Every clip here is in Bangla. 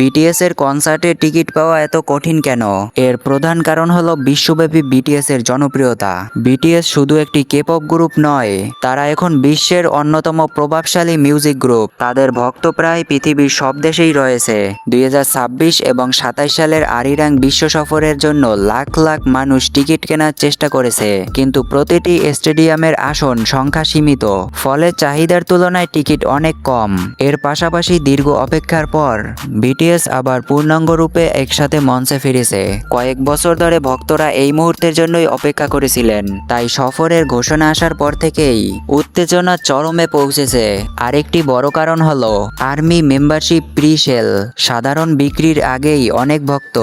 বিটিএস এর কনসার্টের টিকিট পাওয়া এত কঠিন কেন? এর প্রধান কারণ হলো বিশ্বব্যাপী বিটিএস এর জনপ্রিয়তা। বিটিএস শুধু একটি কেপপ গ্রুপ নয়, তারা এখন বিশ্বের অন্যতম প্রভাবশালী মিউজিক গ্রুপ। তাদের ভক্ত প্রায় পৃথিবীর সব দেশেই রয়েছে। 2026 এবং 27 সালের আরিরাং বিশ্ব সফরের জন্য লাখ লাখ মানুষ টিকিট কেনার চেষ্টা করেছে, কিন্তু প্রতিটি স্টেডিয়ামের আসন সংখ্যা সীমিত, ফলে চাহিদার তুলনায় টিকিট অনেক কম। এর পাশাপাশি দীর্ঘ অপেক্ষার পর বিটিএস আবার পূর্ণাঙ্গ রূপে একসাথে মঞ্চে ফিরেছে। কয়েক বছর ধরে ভক্তরা এই মুহূর্তের জন্যই অপেক্ষা করেছিলেন, তাই সফরের ঘোষণা আসার পর থেকেই উত্তেজনা চরমে পৌঁছেছে। আরেকটি বড় কারণ হলো আর্মি মেম্বারশিপ প্রি-সেল। সাধারণ বিক্রির আগেই অনেক ভক্ত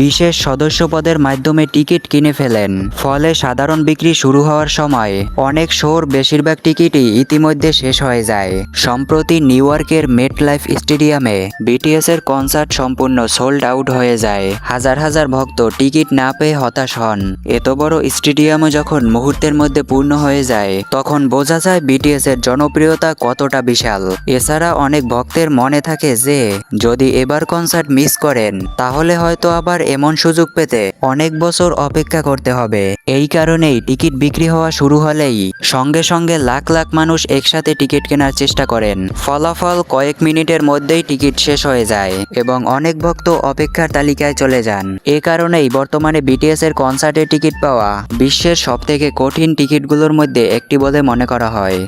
বিশেষ সদস্যপদের মাধ্যমে টিকিট কিনে ফেলেন, ফলে সাধারণ বিক্রি শুরু হওয়ার সময় অনেক শোর বেশিরভাগ টিকিটই ইতিমধ্যে শেষ হয়ে যায়। সম্প্রতি নিউ ইয়র্কের মেটলাইফ স্টেডিয়ামে বিটিএস এর কনসার্ট সম্পূর্ণ সোল্ড আউট হয়ে যায়। হাজার হাজার ভক্ত টিকিট না পেয়ে হতাশ হন। এত বড় স্টেডিয়ামও যখন মুহূর্তের মধ্যে পূর্ণ হয়ে যায়, তখন বোঝা যায় বিটিএস এর জনপ্রিয়তা কতটা বিশাল। এছাড়া অনেক ভক্তের মনে থাকে যে যদি এবার কনসার্ট মিস করেন, তাহলে হয়তো আবার এমন সুযোগ পেতে অনেক বছর অপেক্ষা করতে হবে। এই কারণেই টিকিট বিক্রি হওয়া শুরু হলেই সঙ্গে সঙ্গে লাখ লাখ মানুষ একসাথে টিকিট কেনার চেষ্টা করেন। ফলাফল কয়েক মিনিটের মধ্যেই টিকিট শেষ হয়ে যায় এবং অনেক ভক্ত অপেক্ষার তালিকায় চলে যান। এ কারণেই বর্তমানে বিটিএস এর কনসার্টের টিকিট পাওয়া বিশ্বের সবথেকে কঠিন টিকিটগুলোর মধ্যে একটি বলে মনে করা হয়।